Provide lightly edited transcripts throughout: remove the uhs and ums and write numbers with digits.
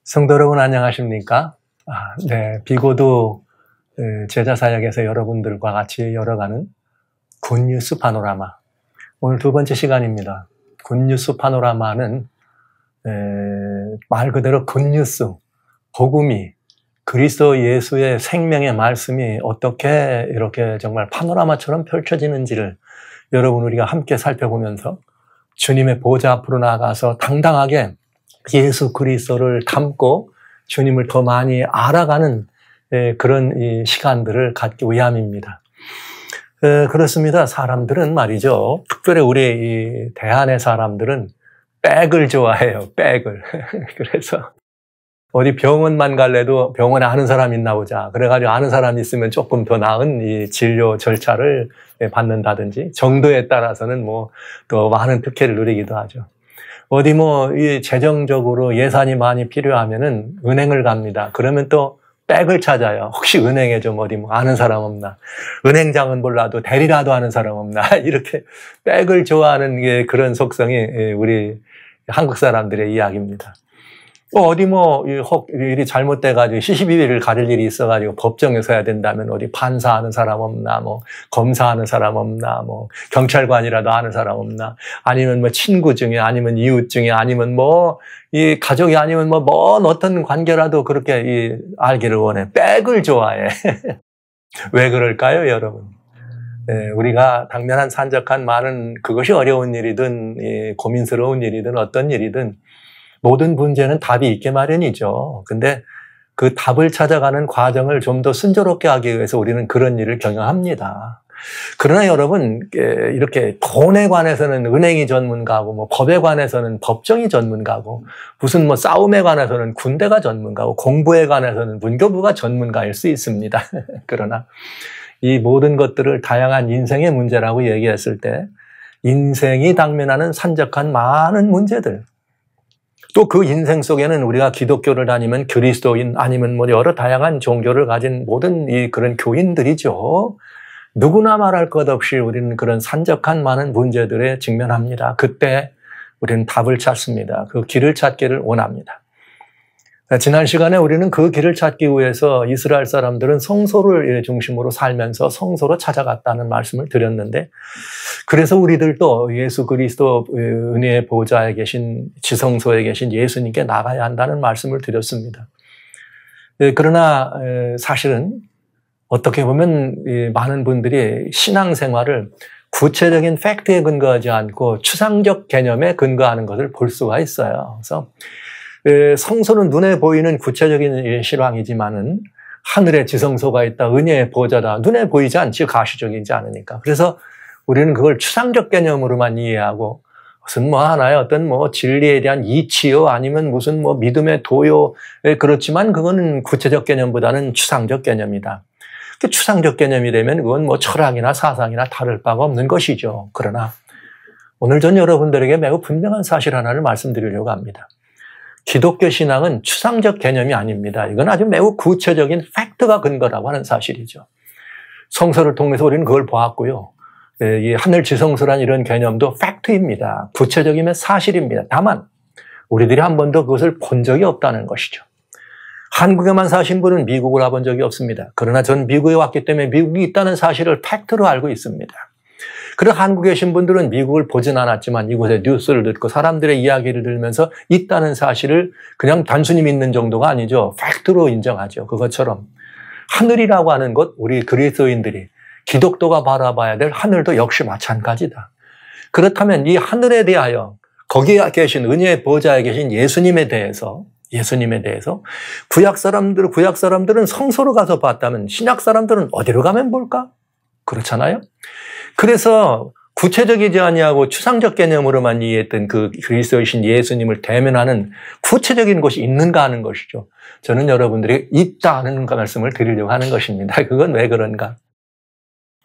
성도 여러분 안녕하십니까? 네, 비고도 제자사역에서 여러분들과 같이 열어가는 굿뉴스 파노라마. 오늘 두 번째 시간입니다. 굿뉴스 파노라마는 말 그대로 굿뉴스, 복음이 그리스도 예수의 생명의 말씀이 어떻게 이렇게 정말 파노라마처럼 펼쳐지는지를 여러분 우리가 함께 살펴보면서 주님의 보좌 앞으로 나아가서 당당하게 예수 그리스도를 닮고 주님을 더 많이 알아가는 그런 시간들을 갖기 위함입니다. 그렇습니다. 사람들은 말이죠. 특별히 우리 대한의 사람들은 백을 좋아해요. 백을. 그래서 어디 병원만 갈래도 병원에 아는 사람 있나 보자. 그래가지고 아는 사람 있으면 조금 더 나은 이 진료 절차를 받는다든지 정도에 따라서는 뭐 더 많은 특혜를 누리기도 하죠. 어디 이 재정적으로 예산이 많이 필요하면은 은행을 갑니다. 그러면 또 백을 찾아요. 혹시 은행에 좀 어디 아는 사람 없나? 은행장은 몰라도 대리라도 아는 사람 없나? 이렇게 백을 좋아하는 게 그런 속성이 우리 한국 사람들의 이야기입니다. 어디 일이 잘못돼가지고 시시비비를 가릴 일이 있어가지고 법정에 서야 된다면 어디 판사하는 사람 없나, 검사하는 사람 없나, 경찰관이라도 아는 사람 없나, 아니면 친구 중에, 아니면 이웃 중에, 아니면 이 가족이 아니면 어떤 관계라도 그렇게 알기를 원해. 백을 좋아해. 왜 그럴까요, 여러분? 우리가 당면한 산적한 많은 그것이 어려운 일이든, 고민스러운 일이든, 어떤 일이든, 모든 문제는 답이 있게 마련이죠. 근데 그 답을 찾아가는 과정을 좀 더 순조롭게 하기 위해서 우리는 그런 일을 경영합니다. 그러나 여러분, 이렇게 돈에 관해서는 은행이 전문가고, 법에 관해서는 법정이 전문가고, 무슨 싸움에 관해서는 군대가 전문가고, 공부에 관해서는 문교부가 전문가일 수 있습니다. 그러나 이 모든 것들을 다양한 인생의 문제라고 얘기했을 때, 인생이 당면하는 산적한 많은 문제들, 또 그 인생 속에는 우리가 기독교를 다니면 그리스도인 아니면 여러 다양한 종교를 가진 모든 그런 교인들이죠. 누구나 말할 것 없이 우리는 그런 산적한 많은 문제들에 직면합니다. 그때 우리는 답을 찾습니다. 그 길을 찾기를 원합니다. 지난 시간에 우리는 그 길을 찾기 위해서 이스라엘 사람들은 성소를 중심으로 살면서 성소로 찾아갔다는 말씀을 드렸는데, 그래서 우리들도 예수 그리스도 은혜의 보좌에 계신 지성소에 계신 예수님께 나가야 한다는 말씀을 드렸습니다. 그러나 사실은 어떻게 보면 많은 분들이 신앙생활을 구체적인 팩트에 근거하지 않고 추상적 개념에 근거하는 것을 볼 수가 있어요. 그래서 성소는 눈에 보이는 구체적인 실황이지만은 하늘에 지성소가 있다, 은혜의 보좌다, 눈에 보이지 않지, 가시적이지 않으니까. 그래서 우리는 그걸 추상적 개념으로만 이해하고 무슨 하나의 어떤 진리에 대한 이치요, 아니면 무슨 믿음의 도요, 그렇지만 그거는 구체적 개념보다는 추상적 개념이다. 그 추상적 개념이 되면 그건 철학이나 사상이나 다를 바가 없는 것이죠. 그러나 오늘 전 여러분들에게 매우 분명한 사실 하나를 말씀드리려고 합니다. 기독교 신앙은 추상적 개념이 아닙니다. 이건 아주 매우 구체적인 팩트가 근거라고 하는 사실이죠. 성서를 통해서 우리는 그걸 보았고요. 이 하늘 지성소란 이런 개념도 팩트입니다. 구체적이면 사실입니다. 다만 우리들이 한 번도 그것을 본 적이 없다는 것이죠. 한국에만 사신 분은 미국을 와본 적이 없습니다. 그러나 전 미국에 왔기 때문에 미국이 있다는 사실을 팩트로 알고 있습니다. 그리고 한국에 계신 분들은 미국을 보진 않았지만 이곳에 뉴스를 듣고 사람들의 이야기를 들으면서 있다는 사실을 그냥 단순히 믿는 정도가 아니죠. 팩트로 인정하죠. 그것처럼 하늘이라고 하는 것, 우리 그리스도인들이 기독교가 바라봐야 될 하늘도 역시 마찬가지다. 그렇다면 이 하늘에 대하여 거기에 계신 은혜의 보좌에 계신 예수님에 대해서 구약 사람들은 성소로 가서 봤다면 신약 사람들은 어디로 가면 볼까? 그렇잖아요. 그래서 구체적이지 아니하고 추상적 개념으로만 이해했던 그 그리스도이신 예수님을 대면하는 구체적인 곳이 있는가 하는 것이죠. 저는 여러분들이 있다는 말씀을 드리려고 하는 것입니다. 그건 왜 그런가?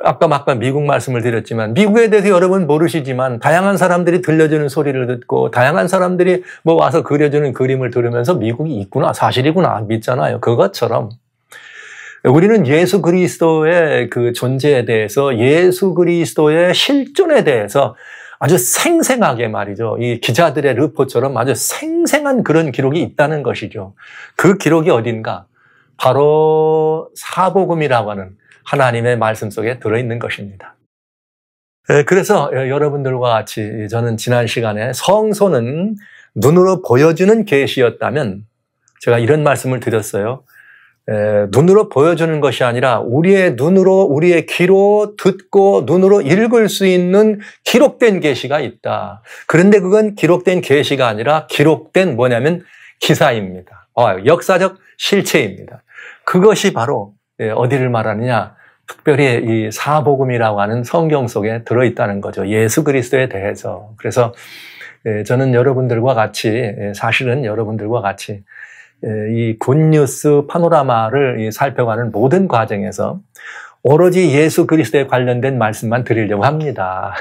아까 미국 말씀을 드렸지만 미국에 대해서 여러분 모르시지만 다양한 사람들이 들려주는 소리를 듣고 다양한 사람들이 와서 그려주는 그림을 들으면서 미국이 있구나, 사실이구나 믿잖아요. 그것처럼 우리는 예수 그리스도의 그 존재에 대해서, 예수 그리스도의 실존에 대해서 아주 생생하게 말이죠. 이 기자들의 르포처럼 아주 생생한 그런 기록이 있다는 것이죠. 그 기록이 어딘가? 바로 사복음이라고 하는 하나님의 말씀 속에 들어있는 것입니다. 그래서 여러분들과 같이 저는 지난 시간에 성소는 눈으로 보여주는 계시였다면 제가 이런 말씀을 드렸어요. 눈으로 보여주는 것이 아니라 우리의 눈으로, 우리의 귀로 듣고 눈으로 읽을 수 있는 기록된 계시가 있다. 그런데 그건 기록된 계시가 아니라 기록된 뭐냐면 기사입니다. 역사적 실체입니다. 그것이 바로 어디를 말하느냐? 특별히 이 사복음이라고 하는 성경 속에 들어있다는 거죠. 예수 그리스도에 대해서. 그래서 저는 여러분들과 같이, 사실은 여러분들과 같이 이 굿뉴스 파노라마를 살펴가는 모든 과정에서 오로지 예수 그리스도에 관련된 말씀만 드리려고 합니다.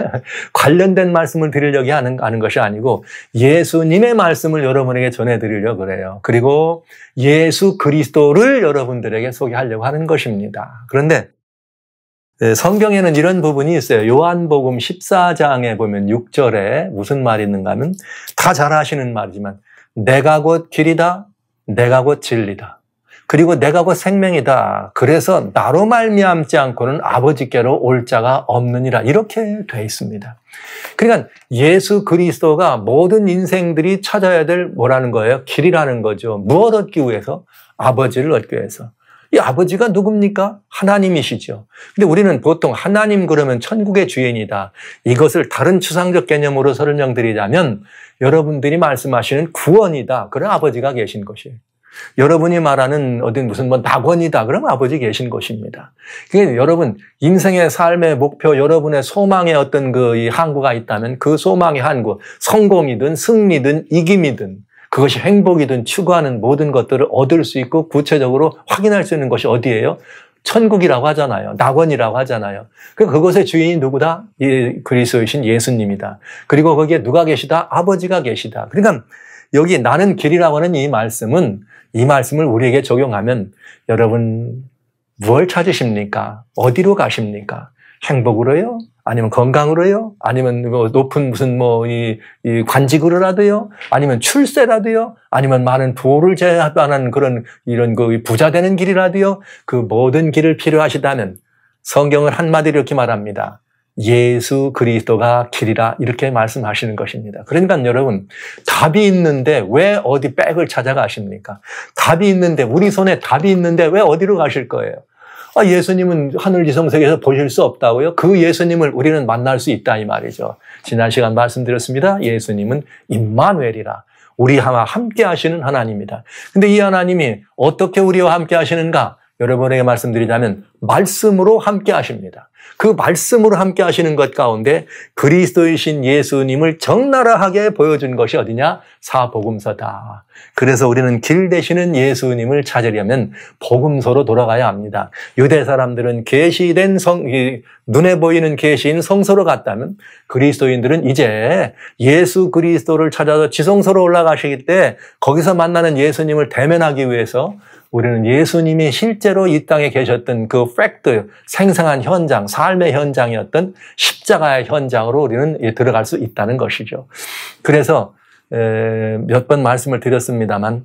관련된 말씀을 드리려고 하는 것이 아니고 예수님의 말씀을 여러분에게 전해드리려고 그래요. 그리고 예수 그리스도를 여러분들에게 소개하려고 하는 것입니다. 그런데 성경에는 이런 부분이 있어요. 요한복음 14장에 보면 6절에 무슨 말이 있는가 하면 다 잘 아시는 말이지만 내가 곧 길이다, 내가 곧 진리다. 그리고 내가 곧 생명이다. 그래서 나로 말미암지 않고는 아버지께로 올 자가 없느니라. 이렇게 돼 있습니다. 그러니까 예수 그리스도가 모든 인생들이 찾아야 될 뭐라는 거예요? 길이라는 거죠. 무엇 얻기 위해서? 아버지를 얻기 위해서. 이 아버지가 누굽니까? 하나님이시죠. 근데 우리는 보통 하나님 그러면 천국의 주인이다. 이것을 다른 추상적 개념으로 설명드리자면 여러분들이 말씀하시는 구원이다. 그런 아버지가 계신 것이에요. 여러분이 말하는 어딘 무슨 낙원이다. 그러면 아버지 계신 것입니다. 그러니까 여러분 인생의 삶의 목표, 여러분의 소망의 어떤 이 항구가 있다면 그 소망의 항구, 성공이든 승리든 이김이든 그것이 행복이든 추구하는 모든 것들을 얻을 수 있고 구체적으로 확인할 수 있는 것이 어디예요? 천국이라고 하잖아요. 낙원이라고 하잖아요. 그것의 주인이 누구다? 그리스도이신 예수님이다. 그리고 거기에 누가 계시다? 아버지가 계시다. 그러니까 여기 나는 길이라고 하는 이 말씀을 우리에게 적용하면 여러분 무엇을 찾으십니까? 어디로 가십니까? 행복으로요? 아니면 건강으로요? 아니면 높은 무슨 이 관직으로라도요? 아니면 출세라도요? 아니면 많은 부를 제한하는 이런 부자 되는 길이라도요? 그 모든 길을 필요하시다면 성경을 한마디로 이렇게 말합니다. 예수 그리스도가 길이라 이렇게 말씀하시는 것입니다. 그러니까 여러분 답이 있는데 왜 어디 백을 찾아가십니까? 답이 있는데 우리 손에 답이 있는데 왜 어디로 가실 거예요? 예수님은 하늘 지성세계에서 보실 수 없다고요? 그 예수님을 우리는 만날 수 있다 이 말이죠. 지난 시간 말씀드렸습니다. 예수님은 임마누엘이라. 우리와 함께 하시는 하나님이다. 근데 이 하나님이 어떻게 우리와 함께 하시는가? 여러분에게 말씀드리자면 말씀으로 함께 하십니다. 그 말씀으로 함께 하시는 것 가운데 그리스도이신 예수님을 적나라하게 보여준 것이 어디냐? 사복음서다. 그래서 우리는 길 되시는 예수님을 찾으려면 복음서로 돌아가야 합니다. 유대 사람들은 계시된 눈에 보이는 계시인 성서로 갔다면 그리스도인들은 이제 예수 그리스도를 찾아서 지성소로 올라가시기 때 거기서 만나는 예수님을 대면하기 위해서 우리는 예수님이 실제로 이 땅에 계셨던 그 팩트, 생생한 현장, 삶의 현장이었던 십자가의 현장으로 우리는 들어갈 수 있다는 것이죠. 그래서 몇 번 말씀을 드렸습니다만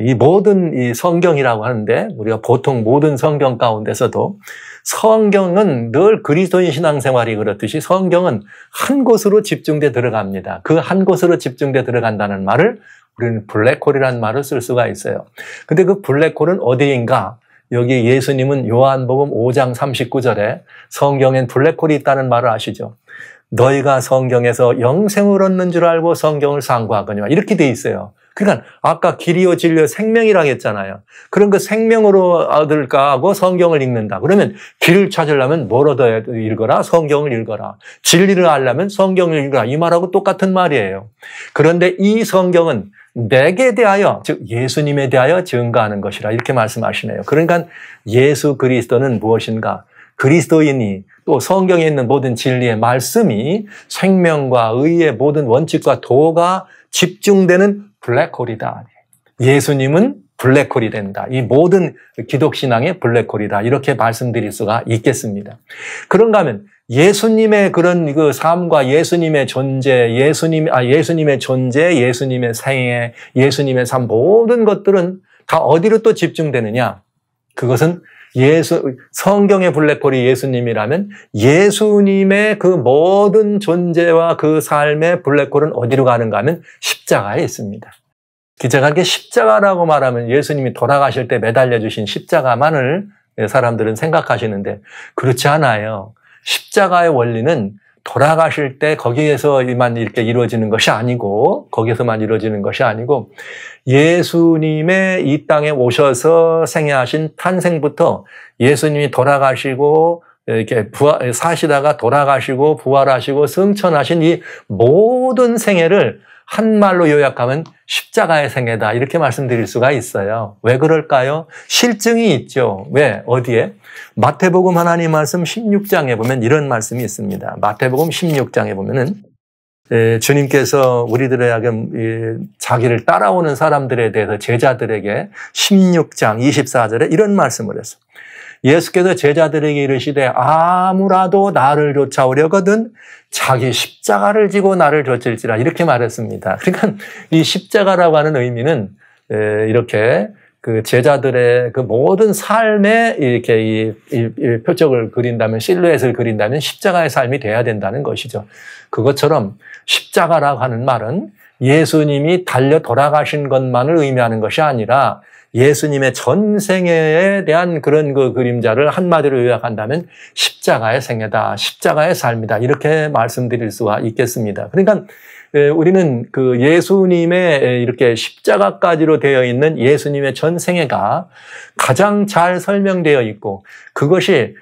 이 모든 이 성경이라고 하는데 우리가 보통 모든 성경 가운데서도 성경은 늘 그리스도인 신앙생활이 그렇듯이 성경은 한 곳으로 집중돼 들어갑니다. 그 한 곳으로 집중돼 들어간다는 말을 우리는 블랙홀이라는 말을 쓸 수가 있어요. 근데 그 블랙홀은 어디인가? 여기 예수님은 요한복음 5장 39절에 성경엔 블랙홀이 있다는 말을 아시죠? 너희가 성경에서 영생을 얻는 줄 알고 성경을 상고하거니와 이렇게 돼 있어요. 그러니까 아까 길이요 진리요 생명이라고 했잖아요. 그런 그 생명으로 얻을까 하고 성경을 읽는다. 그러면 길을 찾으려면 뭘 얻어야 읽어라? 성경을 읽어라. 진리를 알려면 성경을 읽어라. 이 말하고 똑같은 말이에요. 그런데 이 성경은 내게 대하여, 즉 예수님에 대하여 증거하는 것이라 이렇게 말씀하시네요. 그러니까 예수 그리스도는 무엇인가? 그리스도인이 또 성경에 있는 모든 진리의 말씀이 생명과 의의 모든 원칙과 도가 집중되는 블랙홀이다. 예수님은 블랙홀이 된다. 이 모든 기독신앙의 블랙홀이다. 이렇게 말씀드릴 수가 있겠습니다. 그런가 하면 예수님의 그런 그 삶과 예수님의 존재, 예수님의 존재, 예수님의 생애, 예수님의 삶 모든 것들은 다 어디로 또 집중되느냐? 그것은 성경의 블랙홀이 예수님이라면 예수님의 그 모든 존재와 그 삶의 블랙홀은 어디로 가는가 하면 십자가에 있습니다. 기자가 이렇게 십자가라고 말하면 예수님이 돌아가실 때 매달려 주신 십자가만을 사람들은 생각하시는데 그렇지 않아요. 십자가의 원리는 돌아가실 때 거기에서만 이렇게 이루어지는 것이 아니고 예수님의 이 땅에 오셔서 생애하신 탄생부터 예수님이 돌아가시고 이렇게 사시다가 돌아가시고 부활하시고 승천하신 이 모든 생애를 한 말로 요약하면 십자가의 생애다 이렇게 말씀드릴 수가 있어요. 왜 그럴까요? 실증이 있죠. 왜? 어디에? 마태복음 하나님 말씀 16장에 보면 이런 말씀이 있습니다. 마태복음 16장에 보면은 주님께서 우리들의 하여금 자기를 따라오는 사람들에 대해서 제자들에게 16장 24절에 이런 말씀을 했어요. 예수께서 제자들에게 이르시되 아무라도 나를 쫓아오려거든 자기 십자가를 지고 나를 쫓을지라 이렇게 말했습니다. 그러니까 이 십자가라고 하는 의미는 이렇게 그 제자들의 그 모든 삶에 이렇게 이 표적을 그린다면 실루엣을 그린다면 십자가의 삶이 돼야 된다는 것이죠. 그것처럼 십자가라고 하는 말은 예수님이 달려 돌아가신 것만을 의미하는 것이 아니라 예수님의 전생애에 대한 그런 그 그림자를 한마디로 요약한다면 십자가의 생애다, 십자가의 삶이다 이렇게 말씀드릴 수가 있겠습니다. 그러니까 우리는 그 예수님의 이렇게 십자가까지로 되어 있는 예수님의 전생애가 가장 잘 설명되어 있고 그것이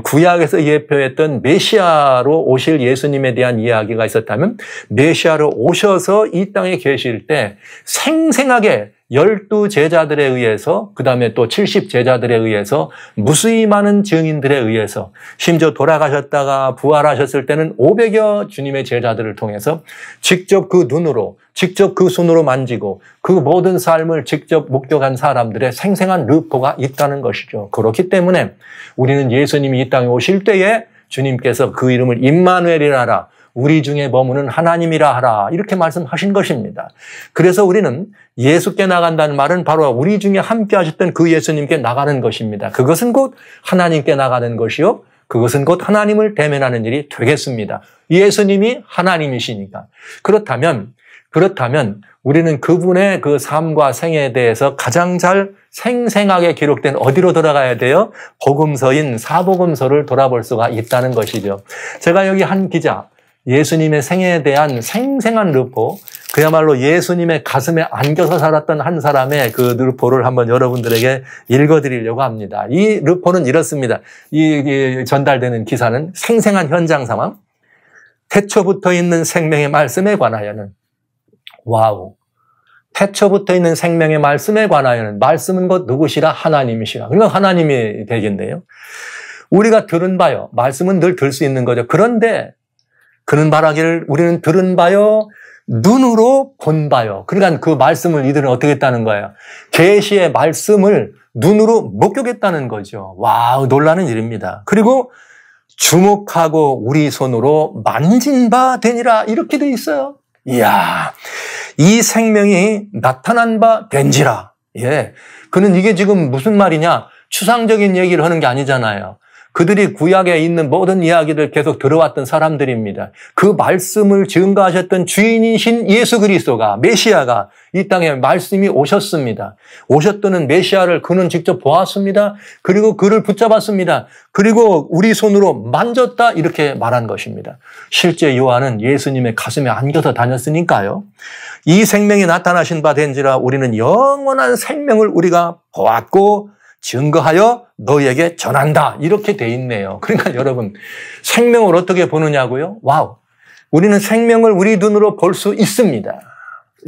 구약에서 예표했던 메시아로 오실 예수님에 대한 이야기가 있었다면 메시아로 오셔서 이 땅에 계실 때 생생하게 12제자들에 의해서 그 다음에 또 70제자들에 의해서 무수히 많은 증인들에 의해서 심지어 돌아가셨다가 부활하셨을 때는 500여 주님의 제자들을 통해서 직접 그 눈으로 직접 그 손으로 만지고 그 모든 삶을 직접 목격한 사람들의 생생한 르포가 있다는 것이죠. 그렇기 때문에 우리는 예수님이 이 땅에 오실 때에 주님께서 그 이름을 임마누엘이라 하라 우리 중에 머무는 하나님이라 하라 이렇게 말씀하신 것입니다. 그래서 우리는 예수께 나간다는 말은 바로 우리 중에 함께 하셨던 그 예수님께 나가는 것입니다. 그것은 곧 하나님께 나가는 것이요. 그것은 곧 하나님을 대면하는 일이 되겠습니다. 예수님이 하나님이시니까. 그렇다면 우리는 그분의 그 삶과 생애에 대해서 가장 잘 생생하게 기록된 어디로 돌아가야 돼요? 복음서인 사복음서를 돌아볼 수가 있다는 것이죠. 제가 여기 한 기자 예수님의 생애에 대한 생생한 르포, 그야말로 예수님의 가슴에 안겨서 살았던 한 사람의 그 르포를 한번 여러분들에게 읽어드리려고 합니다. 이 르포는 이렇습니다. 이 전달되는 기사는 생생한 현장 상황. 태초부터 있는 생명의 말씀에 관하여는 와우. 태초부터 있는 생명의 말씀에 관하여는 말씀은 곧 누구시라? 하나님이시라. 그러니까 하나님이 되겠네요. 우리가 들은 바요. 말씀은 늘 들 수 있는 거죠. 그런데 그는 말하기를 우리는 들은 바요, 눈으로 본 바요. 그러니까 그 말씀을 이들은 어떻게 했다는 거예요? 계시의 말씀을 눈으로 목격했다는 거죠. 와우, 놀라는 일입니다. 그리고 주목하고 우리 손으로 만진 바 되니라 이렇게 돼 있어요. 이야, 이 생명이 나타난 바 된지라. 예, 그는 이게 지금 무슨 말이냐? 추상적인 얘기를 하는 게 아니잖아요. 그들이 구약에 있는 모든 이야기를 계속 들어왔던 사람들입니다. 그 말씀을 증거하셨던 주인이신 예수 그리스도가, 메시아가 이 땅에 말씀이 오셨습니다. 오셨던 메시아를 그는 직접 보았습니다. 그리고 그를 붙잡았습니다. 그리고 우리 손으로 만졌다 이렇게 말한 것입니다. 실제 요한은 예수님의 가슴에 안겨서 다녔으니까요. 이 생명이 나타나신 바 된지라 우리는 영원한 생명을 우리가 보았고 증거하여 너희에게 전한다. 이렇게 돼 있네요. 그러니까 여러분, 생명을 어떻게 보느냐고요? 와우. 우리는 생명을 우리 눈으로 볼 수 있습니다.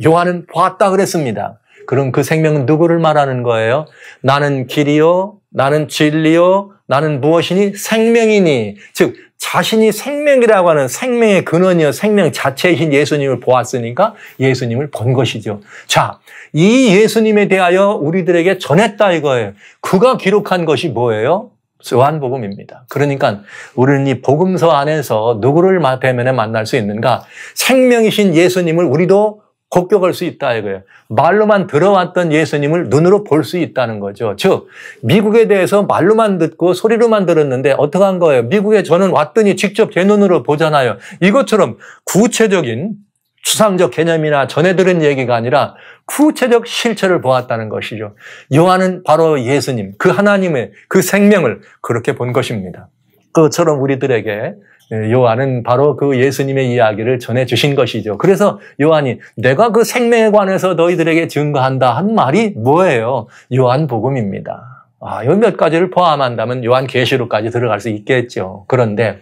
요한은 보았다 그랬습니다. 그럼 그 생명은 누구를 말하는 거예요? 나는 길이요, 나는 진리요, 나는 무엇이니? 생명이니. 즉 자신이 생명이라고 하는 생명의 근원이요, 생명 자체이신 예수님을 보았으니까 예수님을 본 것이죠. 자, 이 예수님에 대하여 우리들에게 전했다 이거예요. 그가 기록한 것이 뭐예요? 요한복음입니다. 그러니까 우리는 이 복음서 안에서 누구를 대면에 만날 수 있는가? 생명이신 예수님을 우리도 곡격할 수 있다 이거예요. 말로만 들어왔던 예수님을 눈으로 볼 수 있다는 거죠. 즉 미국에 대해서 말로만 듣고 소리로만 들었는데 어떻게 한 거예요? 미국에 저는 왔더니 직접 제 눈으로 보잖아요. 이것처럼 구체적인 추상적 개념이나 전해 들은 얘기가 아니라 구체적 실체를 보았다는 것이죠. 요한은 바로 예수님, 그 하나님의 그 생명을 그렇게 본 것입니다. 그처럼 우리들에게 요한은 바로 그 예수님의 이야기를 전해주신 것이죠. 그래서 요한이 내가 그 생명에 관해서 너희들에게 증거한다 한 말이 뭐예요? 요한복음입니다. 이 몇 가지를 포함한다면 요한계시록까지 들어갈 수 있겠죠. 그런데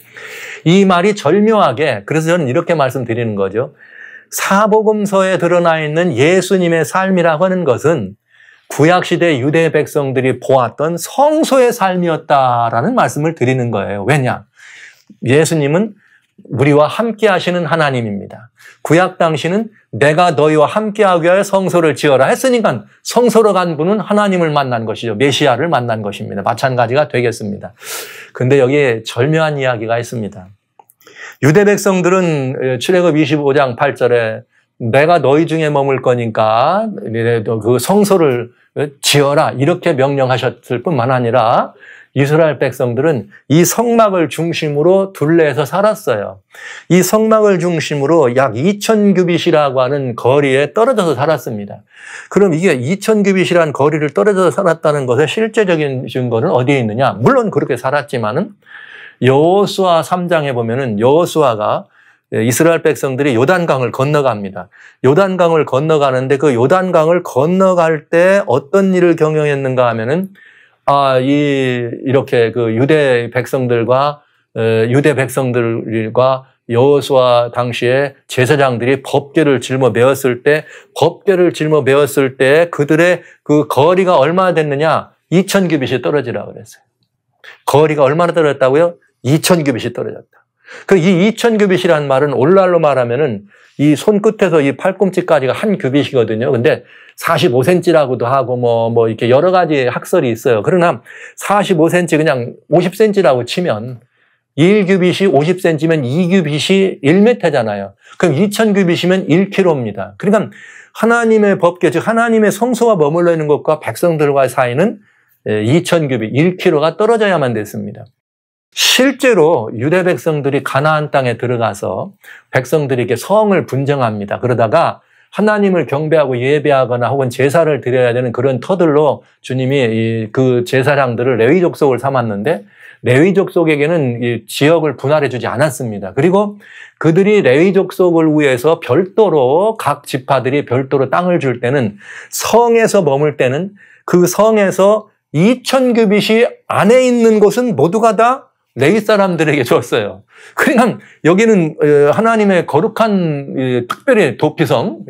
이 말이 절묘하게, 그래서 저는 이렇게 말씀드리는 거죠. 사복음서에 드러나 있는 예수님의 삶이라고 하는 것은 구약시대 유대 백성들이 보았던 성소의 삶이었다라는 말씀을 드리는 거예요. 왜냐? 예수님은 우리와 함께 하시는 하나님입니다. 구약 당시는 내가 너희와 함께하기 위하여 성소를 지어라 했으니까 성소로 간 분은 하나님을 만난 것이죠. 메시아를 만난 것입니다. 마찬가지가 되겠습니다. 근데 여기에 절묘한 이야기가 있습니다. 유대 백성들은 출애굽 25장 8절에 내가 너희 중에 머물 거니까 그 성소를 지어라 이렇게 명령하셨을 뿐만 아니라 이스라엘 백성들은 이 성막을 중심으로 둘레에서 살았어요. 이 성막을 중심으로 약 2000규빗이라고 하는 거리에 떨어져서 살았습니다. 그럼 이게 2000규빗이라는 거리를 떨어져서 살았다는 것의 실제적인 증거는 어디에 있느냐? 물론 그렇게 살았지만은 여호수아 3장에 보면은 여호수아가 이스라엘 백성들이 요단강을 건너갑니다. 요단강을 건너가는데 그 요단강을 건너갈 때 어떤 일을 경영했는가 하면은 이렇게 그 유대 백성들과 여호수아 당시에 제사장들이 법궤를 짊어 메었을 때 그들의 그 거리가 얼마나 됐느냐? 2000규빗이 떨어지라고 그랬어요. 거리가 얼마나 떨어졌다고요? 2000규빗이 떨어졌다. 이 2000규빗이라는 말은 오늘날로 말하면은 이 손끝에서 이 팔꿈치까지가 한 규빗이거든요. 근데 45cm라고도 하고 이렇게 여러 가지 학설이 있어요. 그러나 45cm 그냥 50cm라고 치면 1규빗이 50cm면 2규빗이 1m잖아요. 그럼 2000규빗이면 1km입니다. 그러니까 하나님의 법궤, 즉 하나님의 성소와 머물러 있는 것과 백성들과의 사이는 2000규빗, 1km가 떨어져야만 됐습니다. 실제로 유대 백성들이 가나안 땅에 들어가서 백성들에게 성을 분쟁합니다. 그러다가 하나님을 경배하고 예배하거나 혹은 제사를 드려야 되는 그런 터들로 주님이 그 제사장들을 레위 족속을 삼았는데 레위 족속에게는 이 지역을 분할해 주지 않았습니다. 그리고 그들이 레위 족속을 위해서 별도로 각 지파들이 별도로 땅을 줄 때는 성에서 머물 때는 그 성에서 2000규빗이 안에 있는 곳은 모두가 다 레위 사람들에게 줬어요. 그러니까 여기는 하나님의 거룩한 특별히 도피성,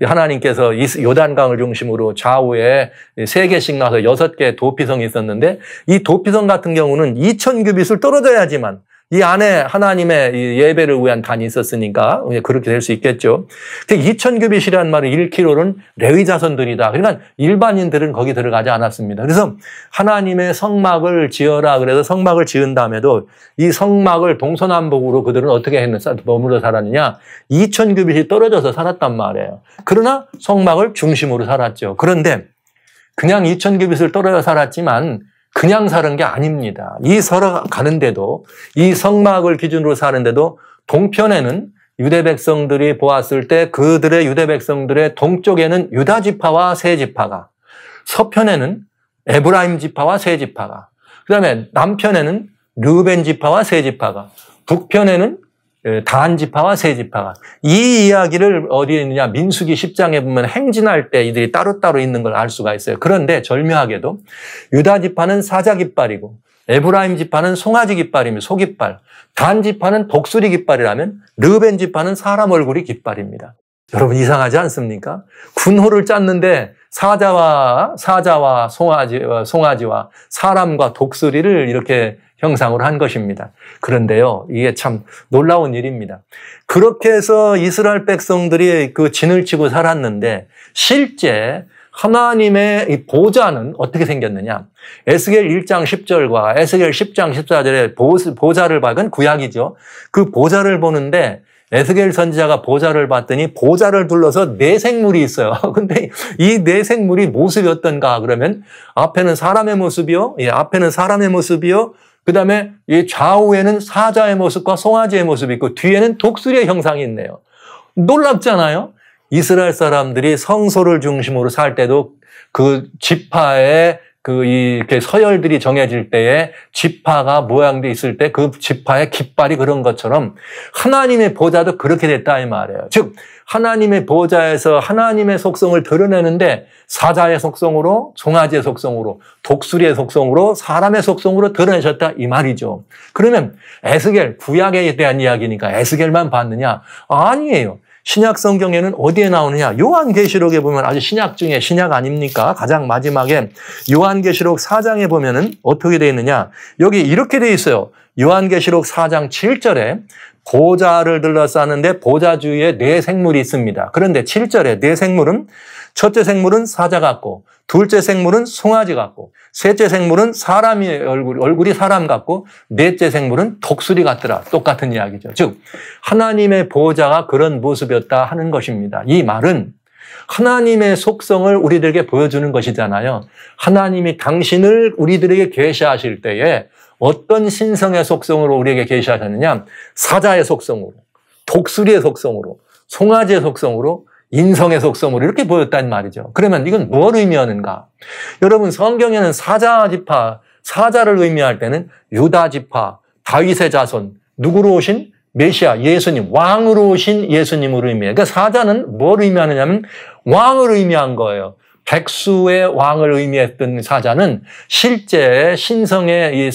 하나님께서 요단강을 중심으로 좌우에 3개씩 나서 6개 도피성이 있었는데 이 도피성 같은 경우는 2000규빗을 떨어져야지만 이 안에 하나님의 예배를 위한 단이 있었으니까 그렇게 될 수 있겠죠. 2000규빗이라는 말은 1km는 레위 자손들이다. 그러니까 일반인들은 거기 들어가지 않았습니다. 그래서 하나님의 성막을 지어라 그래서 성막을 지은 다음에도 이 성막을 동서남북으로 그들은 어떻게 머물러 살았느냐? 2000규빗이 떨어져서 살았단 말이에요. 그러나 성막을 중심으로 살았죠. 그런데 그냥 2000규빗을 떨어져 살았지만 그냥 사는 게 아닙니다. 이 서로 가는데도 이 성막을 기준으로 사는데도 동편에는 유대 백성들이 보았을 때 그들의 유대 백성들의 동쪽에는 유다 지파와 세 지파가, 서편에는 에브라임 지파와 세 지파가, 그다음에 남편에는 르우벤 지파와 세 지파가, 북편에는 단 지파와 세 지파가. 이 이야기를 어디에 있느냐? 민수기 10장에 보면 행진할 때 이들이 따로따로 있는 걸 알 수가 있어요. 그런데 절묘하게도 유다 지파는 사자 깃발이고 에브라임 지파는 송아지 깃발이며 소깃발, 단 지파는 독수리 깃발이라면 르우벤 지파는 사람 얼굴이 깃발입니다. 여러분 이상하지 않습니까? 군호를 짰는데 사자와 송아지와 사람과 독수리를 이렇게 형상으로 한 것입니다. 그런데요, 이게 참 놀라운 일입니다. 그렇게 해서 이스라엘 백성들이 그 진을 치고 살았는데 실제 하나님의 이 보좌는 어떻게 생겼느냐? 에스겔 1장 10절과 에스겔 10장 14절에 보좌를 박은 구약이죠. 그 보좌를 보는데 에스겔 선지자가 보좌를 봤더니 보좌를 둘러서 네 생물이 있어요. 근데 이 네 생물이 모습이 어떤가 그러면 앞에는 사람의 모습이요. 앞에는 사람의 모습이요. 그 다음에 이 좌우에는 사자의 모습과 송아지의 모습이 있고 뒤에는 독수리의 형상이 있네요. 놀랍잖아요. 이스라엘 사람들이 성소를 중심으로 살 때도 그 지파에 이렇게 서열들이 정해질 때에 지파가 모양돼 있을 때 그 지파의 깃발이 그런 것처럼 하나님의 보좌도 그렇게 됐다 이 말이에요. 즉 하나님의 보좌에서 하나님의 속성을 드러내는데 사자의 속성으로, 송아지의 속성으로, 독수리의 속성으로, 사람의 속성으로 드러내셨다 이 말이죠. 그러면 에스겔 구약에 대한 이야기니까 에스겔만 봤느냐? 아니에요. 신약 성경에는 어디에 나오느냐? 요한계시록에 보면 아주 신약 중에 신약 아닙니까? 가장 마지막에 요한계시록 4장에 보면은 어떻게 되어 있느냐? 여기 이렇게 되어 있어요. 요한계시록 4장 7절에 보좌를 둘러싸는데 보좌 주위에 네 생물이 있습니다. 그런데 7절에 네 생물은 첫째 생물은 사자 같고 둘째 생물은 송아지 같고 셋째 생물은 사람의 얼굴이 사람 같고 넷째 생물은 독수리 같더라. 똑같은 이야기죠. 즉 하나님의 보좌가 그런 모습이었다 하는 것입니다. 이 말은 하나님의 속성을 우리들에게 보여주는 것이잖아요. 하나님이 당신을 우리들에게 계시하실 때에 어떤 신성의 속성으로 우리에게 계시하셨느냐? 사자의 속성으로, 독수리의 속성으로, 송아지의 속성으로, 인성의 속성으로 이렇게 보였단 말이죠. 그러면 이건 뭘 의미하는가? 여러분 성경에는 사자지파, 사자를 의미할 때는 유다지파, 다윗의 자손, 누구로 오신? 메시아, 예수님, 왕으로 오신 예수님으로 의미해요. 그러니까 사자는 뭘 의미하느냐면 왕을 의미한 거예요. 백수의 왕을 의미했던 사자는 실제 신성의 이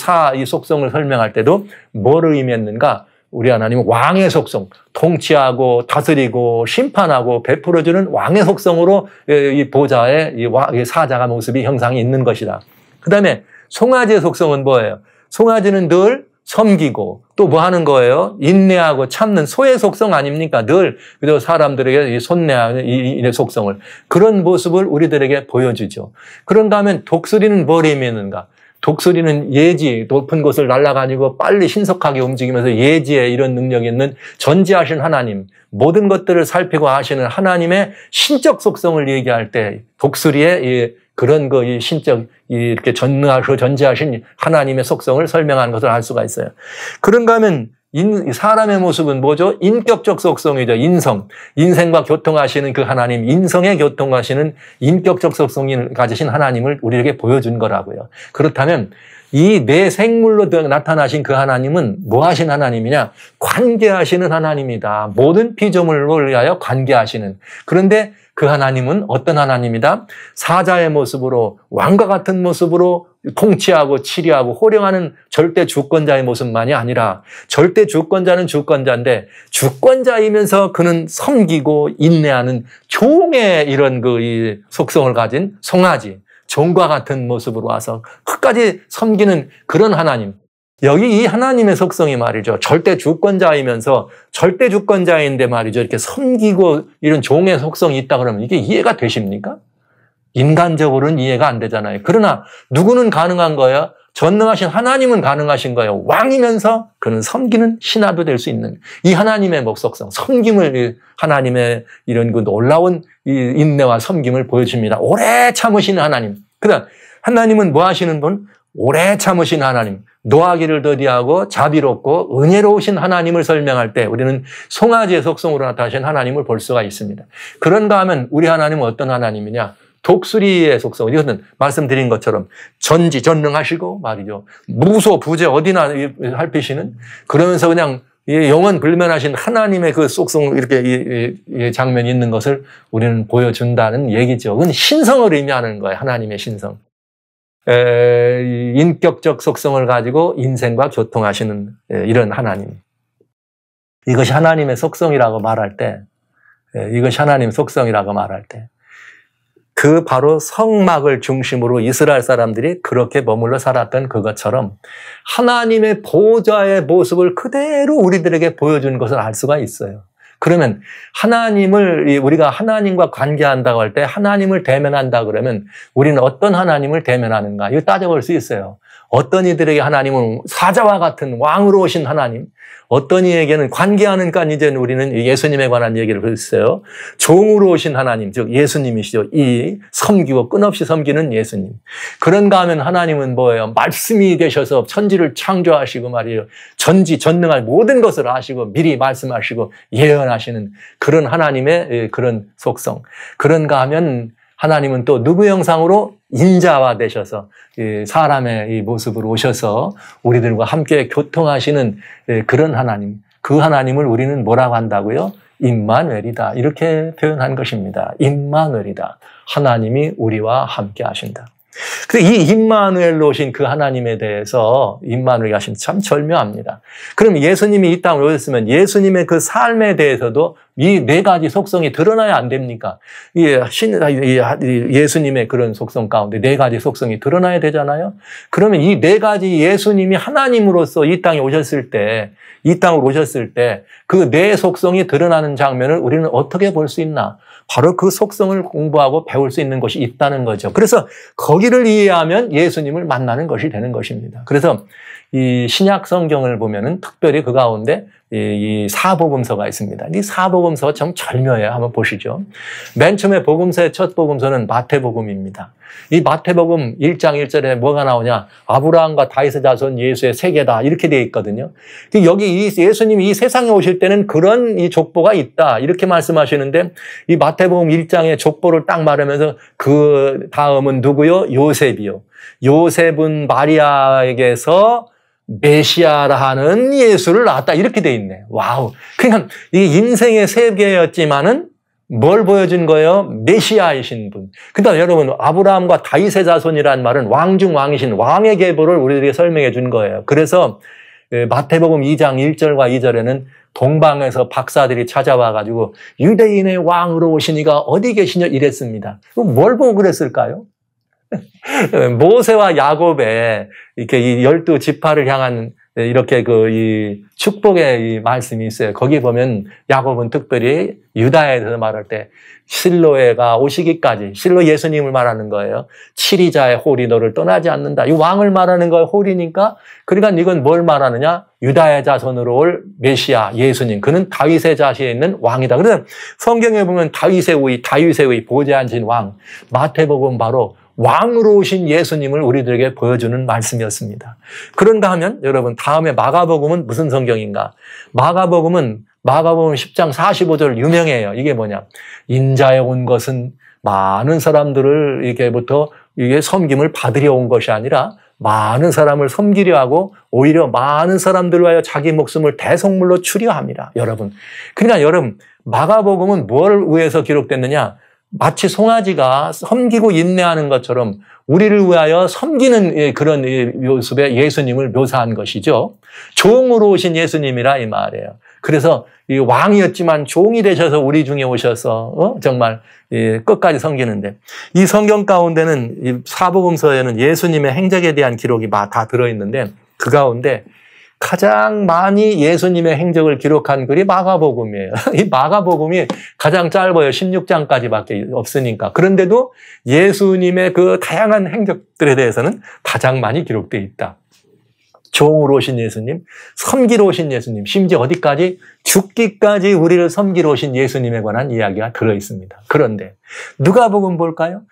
속성을 설명할 때도 뭘 의미했는가? 우리 하나님은 왕의 속성, 통치하고 다스리고 심판하고 베풀어주는 왕의 속성으로 이 보좌에 이 사자가 모습이 형상이 있는 것이다. 그 다음에 송아지의 속성은 뭐예요? 송아지는 늘 섬기고 또 뭐 하는 거예요? 인내하고 참는 소의 속성 아닙니까? 늘 그래서 사람들에게 손내하는 이 속성을 그런 모습을 우리들에게 보여주죠. 그런가 하면 독수리는 뭘 의미하는가? 독수리는 예지, 높은 곳을 날아다니고 빨리 신속하게 움직이면서 예지에 이런 능력이 있는 전지하신 하나님, 모든 것들을 살피고 하시는 하나님의 신적 속성을 얘기할 때 독수리의 그런 이 신적, 이렇게 전능하시고 전지하신 하나님의 속성을 설명하는 것을 알 수가 있어요. 그런가 하면 사람의 모습은 뭐죠? 인격적 속성이죠. 인생과 교통하시는 그 하나님, 인성에 교통하시는 인격적 속성을 가지신 하나님을 우리에게 보여준 거라고요. 그렇다면 이 네 생물로 나타나신 그 하나님은 뭐 하신 하나님이냐? 관계하시는 하나님이다. 모든 피조물을 위하여 관계하시는. 그런데 그 하나님은 어떤 하나님이다? 사자의 모습으로 왕과 같은 모습으로 통치하고 치리하고 호령하는 절대 주권자의 모습만이 아니라 절대 주권자는 주권자인데 주권자이면서 그는 섬기고 인내하는 종의 이런 이 속성을 가진 송아지, 종과 같은 모습으로 와서 끝까지 섬기는 그런 하나님. 여기 이 하나님의 속성이 말이죠. 절대 주권자이면서 절대 주권자인데 말이죠. 이렇게 섬기고 이런 종의 속성이 있다 그러면 이게 이해가 되십니까? 인간적으로는 이해가 안 되잖아요. 그러나 누구는 가능한 거예요? 전능하신 하나님은 가능하신 거예요. 왕이면서 그는 섬기는 신하도 될 수 있는 이 하나님의 속성, 섬김을 하나님의 이런 그 놀라운 이 인내와 섬김을 보여줍니다. 오래 참으시는 하나님. 그다음 하나님은 뭐 하시는 분? 오래 참으신 하나님. 노하기를 더디하고 자비롭고 은혜로우신 하나님을 설명할 때 우리는 송아지의 속성으로 나타나신 하나님을 볼 수가 있습니다. 그런가 하면 우리 하나님은 어떤 하나님이냐? 독수리의 속성. 이것은 말씀드린 것처럼 전지전능하시고 말이죠. 무소 부재 어디나 살피시는 그러면서 그냥 영원 불면하신 하나님의 그 속성 이렇게 이 장면이 있는 것을 우리는 보여준다는 얘기죠. 그건 신성을 의미하는 거예요. 하나님의 신성. 인격적 속성을 가지고 인생과 교통하시는 이런 하나님. 이것이 하나님의 속성이라고 말할 때, 이것이 하나님의 속성이라고 말할 때, 그 바로 성막을 중심으로 이스라엘 사람들이 그렇게 머물러 살았던 그것처럼 하나님의 보좌의 모습을 그대로 우리들에게 보여주는 것을 알 수가 있어요. 그러면 하나님을, 우리가 하나님과 관계한다고 할 때 하나님을 대면한다 그러면 우리는 어떤 하나님을 대면하는가? 이거 따져볼 수 있어요. 어떤 이들에게 하나님은 사자와 같은 왕으로 오신 하나님, 어떤 이에게는 관계하는가 이제는 우리는 예수님에 관한 얘기를 했어요. 종으로 오신 하나님, 즉 예수님이시죠. 이 섬기고 끊없이 섬기는 예수님. 그런가 하면 하나님은 뭐예요? 말씀이 되셔서 천지를 창조하시고 말이에요. 전지전능할 모든 것을 아시고 미리 말씀하시고 예언하시는 그런 하나님의 그런 속성. 그런가 하면 하나님은 또 누구 형상으로 인자화 되셔서 사람의 이 모습으로 오셔서 우리들과 함께 교통하시는 그런 하나님. 그 하나님을 우리는 뭐라고 한다고요? 임마누엘이다. 이렇게 표현한 것입니다. 임마누엘이다. 하나님이 우리와 함께 하신다. 근데 이 임마누엘로 오신 그 하나님에 대해서 임마누엘이 하신 참 절묘합니다. 그럼 예수님이 이 땅으로 오셨으면 예수님의 그 삶에 대해서도 이 네 가지 속성이 드러나야 안 됩니까? 예수님의 그런 속성 가운데 네 가지 속성이 드러나야 되잖아요. 그러면 이 네 가지 예수님이 하나님으로서 이 땅에 오셨을 때, 이 땅으로 오셨을 때 그 네 속성이 드러나는 장면을 우리는 어떻게 볼 수 있나? 바로 그 속성을 공부하고 배울 수 있는 것이 있다는 거죠. 그래서 거기를 이해하면 예수님을 만나는 것이 되는 것입니다. 그래서 이 신약 성경을 보면은 특별히 그 가운데 이 사복음서가 있습니다. 이 사복음서가 참 절묘해요. 한번 보시죠. 맨 처음에 복음서의 첫 복음서는 마태복음입니다. 이 마태복음 1장 1절에 뭐가 나오냐? 아브라함과 다윗의 자손 예수의 세계다. 이렇게 되어 있거든요. 여기 예수님이 이 세상에 오실 때는 그런 이 족보가 있다. 이렇게 말씀하시는데 이 마태복음 1장의 족보를 딱 말하면서 그 다음은 누구요? 요셉이요. 요셉은 마리아에게서 메시아라 하는 예수를 낳았다. 이렇게 돼 있네. 와우. 그냥 이 인생의 세계였지만은 뭘 보여준 거예요? 메시아이신 분. 그다음 여러분 아브라함과 다윗의 자손이란 말은 왕 중 왕이신 왕의 계보를 우리들에게 설명해 준 거예요. 그래서 마태복음 2장 1절과 2절에는 동방에서 박사들이 찾아와 가지고 유대인의 왕으로 오시니가 어디 계시냐 이랬습니다. 뭘 보고 그랬을까요? 모세와 야곱의 이렇게 이 12지파를 향한 이렇게 이 축복의 이 말씀이 있어요. 거기 보면 야곱은 특별히 유다에 대해서 말할 때 실로에가 오시기까지, 실로 예수님을 말하는 거예요. 7이자의 홀이 너를 떠나지 않는다. 이 왕을 말하는 거예요. 홀이니까. 그러니까 이건 뭘 말하느냐? 유다의 자손으로 올 메시아 예수님. 그는 다윗의 자시에 있는 왕이다. 그래서 성경에 보면 다윗의 의 보좌에 앉은 왕. 마태복음 바로 왕으로 오신 예수님을 우리들에게 보여주는 말씀이었습니다. 그런가 하면 여러분 다음에 마가복음은 무슨 성경인가? 마가복음 10장 45절 유명해요. 이게 뭐냐? 인자에 온 것은 많은 사람들을 이게 섬김을 받으려 온 것이 아니라 많은 사람을 섬기려 하고 오히려 많은 사람들을 위하여 자기 목숨을 대속물로 추려 합니다. 여러분. 그러니까 여러분 마가복음은 뭘 위해서 기록됐느냐? 마치 송아지가 섬기고 인내하는 것처럼 우리를 위하여 섬기는 그런 모습의 예수님을 묘사한 것이죠. 종으로 오신 예수님이라 이 말이에요. 그래서 이 왕이었지만 종이 되셔서 우리 중에 오셔서 정말 끝까지 섬기는데 이 성경 가운데는 이 사복음서에는 예수님의 행적에 대한 기록이 다 들어있는데 그 가운데 가장 많이 예수님의 행적을 기록한 글이 마가복음이에요. 이 마가복음이 가장 짧아요. 16장까지밖에 없으니까. 그런데도 예수님의 그 다양한 행적들에 대해서는 가장 많이 기록되어 있다. 종으로 오신 예수님, 섬기러 오신 예수님, 심지어 어디까지? 죽기까지 우리를 섬기러 오신 예수님에 관한 이야기가 들어있습니다. 그런데 누가복음 볼까요?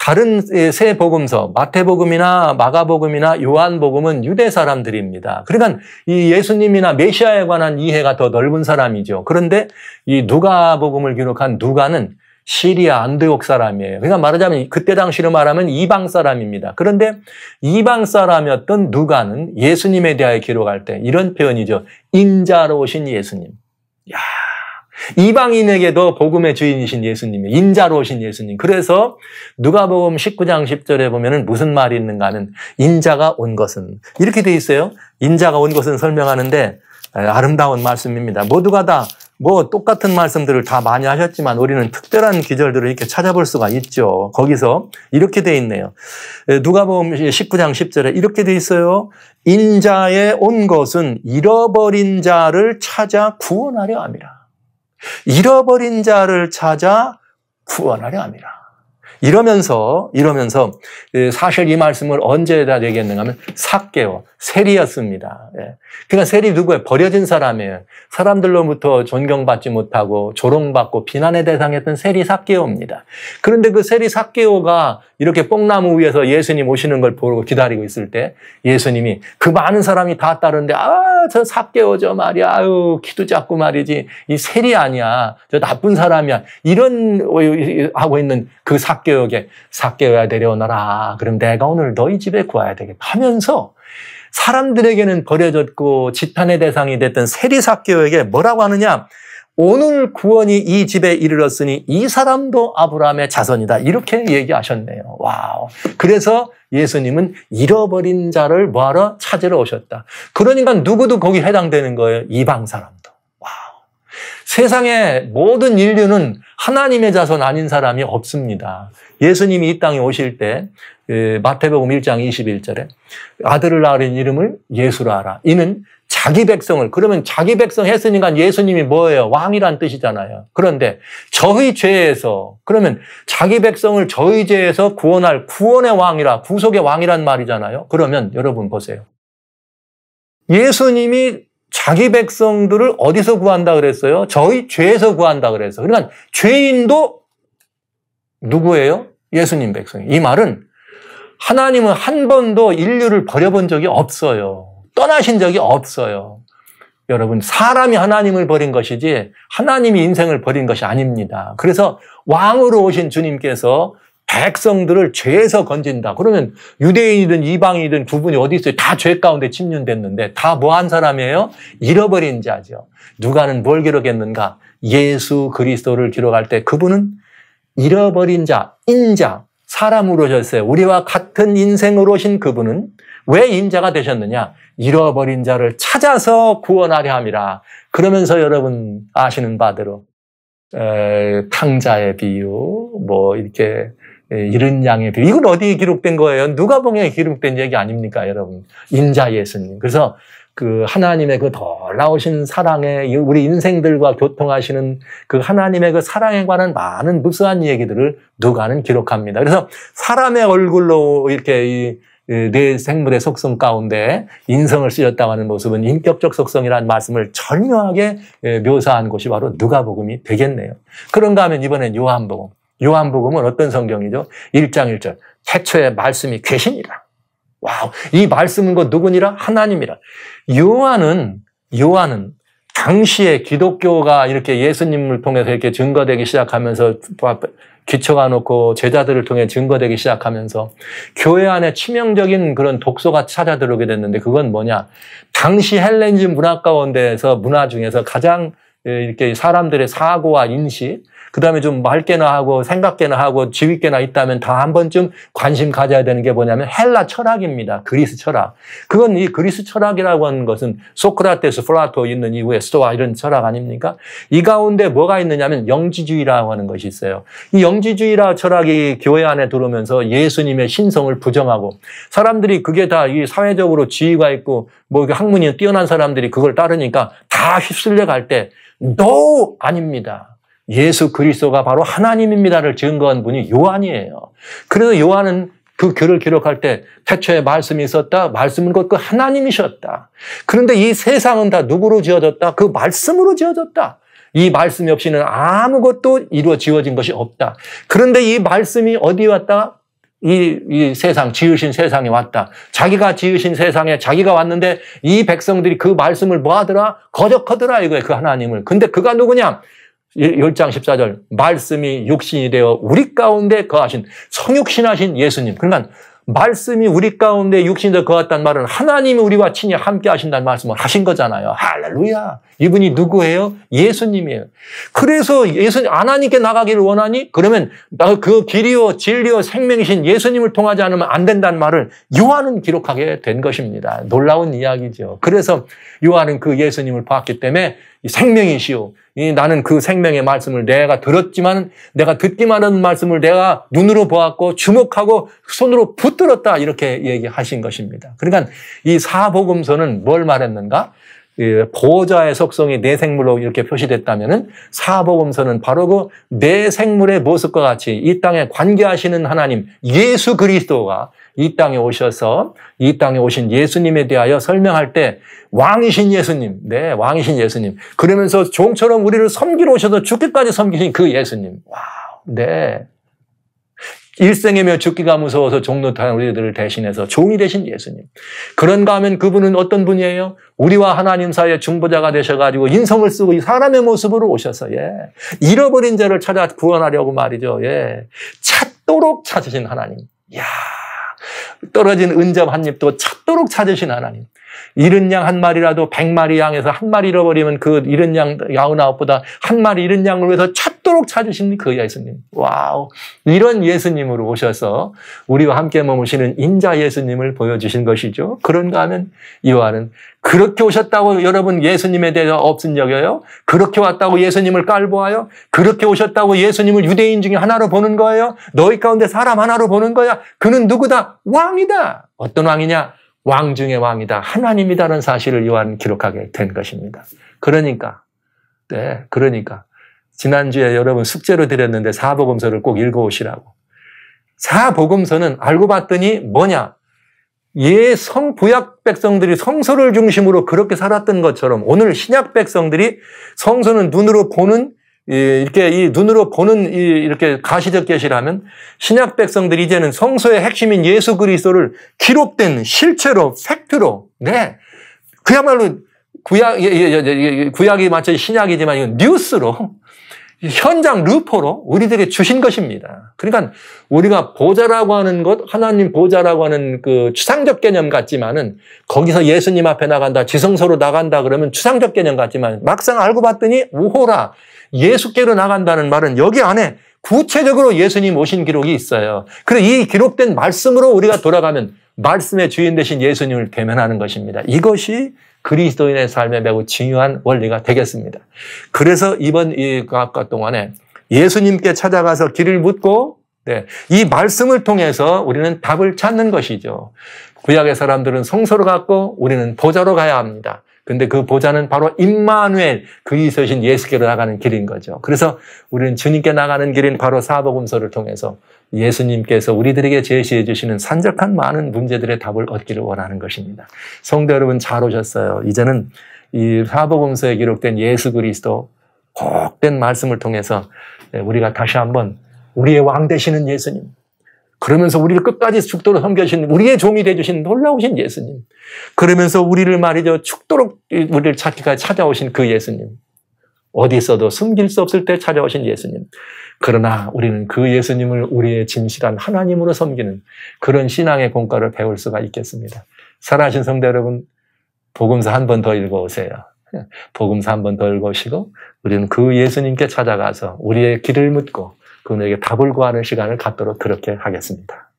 다른 세 복음서, 마태복음이나 마가복음이나 요한복음은 유대 사람들입니다. 그러니까 이 예수님이나 메시아에 관한 이해가 더 넓은 사람이죠. 그런데 이 누가복음을 기록한 누가는 시리아 안디옥 사람이에요. 그러니까 말하자면 그때 당시로 말하면 이방 사람입니다. 그런데 이방 사람이었던 누가는 예수님에 대하여 기록할 때 이런 표현이죠. 인자로 오신 예수님. 야, 이방인에게도 복음의 주인이신 예수님, 인자로 오신 예수님. 그래서 누가복음 19장 10절에 보면은 무슨 말이 있는가 하면 인자가 온 것은 이렇게 돼 있어요. 인자가 온 것은 설명하는데 아름다운 말씀입니다. 모두가 다 똑같은 말씀들을 다 많이 하셨지만 우리는 특별한 기절들을 이렇게 찾아볼 수가 있죠. 거기서 이렇게 돼 있네요. 누가복음 19장 10절에 이렇게 돼 있어요. 인자에 온 것은 잃어버린 자를 찾아 구원하려 함이라. 잃어버린 자를 찾아 구원하려 함이라. 이러면서 사실 이 말씀을 언제다 얘기했는가 하면 삭개오, 세리였습니다. 그러니까 세리 누구예요? 버려진 사람이에요. 사람들로부터 존경받지 못하고 조롱받고 비난의 대상이었던 세리 삭개오입니다. 그런데 그 세리 삭개오가 이렇게 뽕나무 위에서 예수님 오시는 걸 보고 기다리고 있을 때 예수님이 그 많은 사람이 다 따르는데 저 삭개오 저 말이야. 아유 키도 작고 말이지. 이 세리 아니야. 저 나쁜 사람이야. 이런 하고 있는 그 삭개오야 데려오너라. 그럼 내가 오늘 너희 집에 구해야 되겠다 하면서 사람들에게는 버려졌고 지탄의 대상이 됐던 세리 삭개오에게 뭐라고 하느냐? 오늘 구원이 이 집에 이르렀으니 이 사람도 아브라함의 자손이다. 이렇게 얘기하셨네요. 와우. 그래서 예수님은 잃어버린 자를 뭐하러 찾으러 오셨다. 그러니까 누구도 거기 해당되는 거예요. 이방 사람도. 와우. 세상의 모든 인류는 하나님의 자손 아닌 사람이 없습니다. 예수님이 이 땅에 오실 때 마태복음 1장 21절에 아들을 낳으린 이름을 예수라 하라. 이는 자기 백성을, 그러면 자기 백성 했으니까 예수님이 뭐예요? 왕이란 뜻이잖아요. 그런데 저희 죄에서, 그러면 자기 백성을 저희 죄에서 구원할 구원의 왕이라, 구속의 왕이란 말이잖아요. 그러면 여러분 보세요. 예수님이 자기 백성들을 어디서 구한다 그랬어요? 저희 죄에서 구한다 그랬어요. 그러니까 죄인도 누구예요? 예수님 백성이. 이 말은 하나님은 한 번도 인류를 버려본 적이 없어요. 떠나신 적이 없어요. 여러분, 사람이 하나님을 버린 것이지 하나님이 인생을 버린 것이 아닙니다. 그래서 왕으로 오신 주님께서 백성들을 죄에서 건진다. 그러면 유대인이든 이방인이든 구분이 어디 있어요? 다 죄 가운데 침륜됐는데 다 뭐한 사람이에요? 잃어버린 자죠. 누가는 뭘 기록했는가? 예수 그리스도를 기록할 때 그분은 잃어버린 자, 인자, 사람으로 오셨어요. 우리와 같은 인생으로 오신 그분은 왜 인자가 되셨느냐? 잃어버린 자를 찾아서 구원하려 함이라. 그러면서 여러분 아시는 바대로 탕자의 비유, 이렇게 잃은 양의 비유. 이건 어디에 기록된 거예요? 누가복음에 기록된 얘기 아닙니까, 여러분? 인자 예수님. 그래서 그 하나님의 그 놀라우신 사랑에 우리 인생들과 교통하시는 그 하나님의 그 사랑에 관한 많은 무수한 얘기들을 누가는 기록합니다. 그래서 사람의 얼굴로 이렇게 내 생물의 속성 가운데 인성을 쓰였다고 하는 모습은 인격적 속성이라는 말씀을 절묘하게 묘사한 곳이 바로 누가복음이 되겠네요. 그런가 하면 이번엔 요한복음. 요한복음은 어떤 성경이죠? 1장 1절. 태초에 말씀이 계시니라. 와우, 이 말씀은 곧 누구니라? 하나님이라. 요한은 당시에 기독교가 이렇게 예수님을 통해서 이렇게 증거되기 시작하면서 기초가 놓고 제자들을 통해 증거되기 시작하면서 교회 안에 치명적인 그런 독소가 찾아 들어오게 됐는데 그건 뭐냐? 당시 헬렌즈 문화 가운데에서 문화 중에서 가장 이렇게 사람들의 사고와 인식, 그 다음에 좀 맑게나 하고 생각게나 하고 지위있게나 있다면 다 한 번쯤 관심 가져야 되는 게 뭐냐면 헬라 철학입니다. 그리스 철학. 그건 이 그리스 철학이라고 하는 것은 소크라테스, 플라토 있는 이후에 스토아 이런 철학 아닙니까? 이 가운데 뭐가 있느냐면 영지주의라고 하는 것이 있어요. 이 영지주의라 철학이 교회 안에 들어오면서 예수님의 신성을 부정하고 사람들이 그게 다 이 사회적으로 지위가 있고 학문이 뛰어난 사람들이 그걸 따르니까 다 휩쓸려 갈 때 no! 아닙니다. 예수 그리스도가 바로 하나님입니다를 증거한 분이 요한이에요. 그래서 요한은 그 글을 기록할 때 태초에 말씀이 있었다. 말씀은 곧 그 하나님이셨다. 그런데 이 세상은 다 누구로 지어졌다? 그 말씀으로 지어졌다. 이 말씀이 없이는 아무것도 지어진 것이 없다. 그런데 이 말씀이 어디 왔다? 이 세상, 지으신 세상에 왔다. 자기가 지으신 세상에 자기가 왔는데 이 백성들이 그 말씀을 뭐 하더라? 거적하더라 이거예요. 그 하나님을. 근데 그가 누구냐? 10장 14절 말씀이 육신이 되어 우리 가운데 거하신 성육신하신 예수님. 그러니까 말씀이 우리 가운데 육신이 되어 거했다는 말은 하나님이 우리와 친히 함께 하신다는 말씀을 하신 거잖아요. 할렐루야. 이분이 누구예요? 예수님이에요. 그래서 예수님 하나님께 나가기를 원하니? 그러면 그 길이요 진리요 생명이신 예수님을 통하지 않으면 안 된다는 말을 요한은 기록하게 된 것입니다. 놀라운 이야기죠. 그래서 요한은 그 예수님을 봤기 때문에 생명이시오. 나는 그 생명의 말씀을 내가 들었지만 내가 듣기만 하는 말씀을 내가 눈으로 보았고 주목하고 손으로 붙들었다 이렇게 얘기하신 것입니다. 그러니까 이 사복음서는 뭘 말했는가? 보좌의 속성이 내 생물로 이렇게 표시됐다면은 사복음서는 바로 그 내 생물의 모습과 같이 이 땅에 관계하시는 하나님 예수 그리스도가 이 땅에 오셔서 이 땅에 오신 예수님에 대하여 설명할 때 왕이신 예수님, 네, 왕이신 예수님. 그러면서 종처럼 우리를 섬기러 오셔서 죽기까지 섬기신 그 예수님. 와우, 네. 일생이며 죽기가 무서워서 종노릇한 우리들을 대신해서 종이 되신 예수님. 그런가 하면 그분은 어떤 분이에요? 우리와 하나님 사이의 중보자가 되셔가지고 인성을 쓰고 이 사람의 모습으로 오셔서, 잃어버린 자를 찾아 구원하려고 말이죠. 찾도록 찾으신 하나님. 이야, 떨어진 은접 한 입도 찾도록 찾으신 하나님. 잃은 양 한 마리라도 100마리 양에서 한 마리 잃어버리면 그 잃은 양 99보다 한 마리 잃은 양을 위해서 찾도록 찾으신 그 예수님. 와우. 이런 예수님으로 오셔서 우리와 함께 머무시는 인자 예수님을 보여주신 것이죠. 그런가 하면 요한은 그렇게 오셨다고 여러분 예수님에 대해서 없은 여겨요? 그렇게 왔다고 예수님을 깔보아요? 그렇게 오셨다고 예수님을 유대인 중에 하나로 보는 거예요? 너희 가운데 사람 하나로 보는 거야? 그는 누구다? 왕이다. 어떤 왕이냐? 왕 중의 왕이다. 하나님이다라는 사실을 요한은 기록하게 된 것입니다. 그러니까 지난주에 여러분 숙제로 드렸는데 사복음서를 꼭 읽어오시라고. 사복음서는 알고 봤더니 뭐냐? 구약 백성들이 성소를 중심으로 그렇게 살았던 것처럼 오늘 신약 백성들이 성소는 눈으로 보는 이렇게 가시적 계시라면 신약 백성들이 이제는 성소의 핵심인 예수 그리스도를 기록된 실체로, 팩트로, 그야말로 구약이 마치 신약이지만 이건 뉴스로, 현장 루포로 우리들에게 주신 것입니다. 그러니까 우리가 보좌라고 하는 것, 하나님 보좌라고 하는 그 추상적 개념 같지만은 거기서 예수님 앞에 나간다, 지성소로 나간다 그러면 추상적 개념 같지만 막상 알고 봤더니 오호라, 예수께로 나간다는 말은 여기 안에 구체적으로 예수님 오신 기록이 있어요. 그래서 이 기록된 말씀으로 우리가 돌아가면 말씀의 주인 되신 예수님을 대면하는 것입니다. 이것이 그리스도인의 삶에 매우 중요한 원리가 되겠습니다. 그래서 이번 이 과학과 동안에 예수님께 찾아가서 길을 묻고 이 말씀을 통해서 우리는 답을 찾는 것이죠. 구약의 사람들은 성소로 갔고 우리는 보좌로 가야 합니다. 근데 그 보좌는 바로 임마누엘, 그리스도신 예수께로 나가는 길인 거죠. 그래서 우리는 주님께 나가는 길인 바로 사복음서를 통해서 예수님께서 우리들에게 제시해 주시는 산적한 많은 문제들의 답을 얻기를 원하는 것입니다. 성도 여러분 잘 오셨어요. 이제는 이 사복음서에 기록된 예수 그리스도 복된 말씀을 통해서 우리가 다시 한번 우리의 왕 되시는 예수님, 그러면서 우리를 끝까지 죽도록 섬겨주신 우리의 종이 되어주신 놀라우신 예수님, 그러면서 우리를 말이죠 죽도록 우리를 찾기까지 찾아오신 그 예수님, 어디 있어도 숨길 수 없을 때 찾아오신 예수님. 그러나 우리는 그 예수님을 우리의 진실한 하나님으로 섬기는 그런 신앙의 공과를 배울 수가 있겠습니다. 사랑하신 성도 여러분, 복음서 한 번 더 읽어오세요. 복음서 한 번 더 읽으시고 우리는 그 예수님께 찾아가서 우리의 길을 묻고 그분에게 답을 구하는 시간을 갖도록 그렇게 하겠습니다.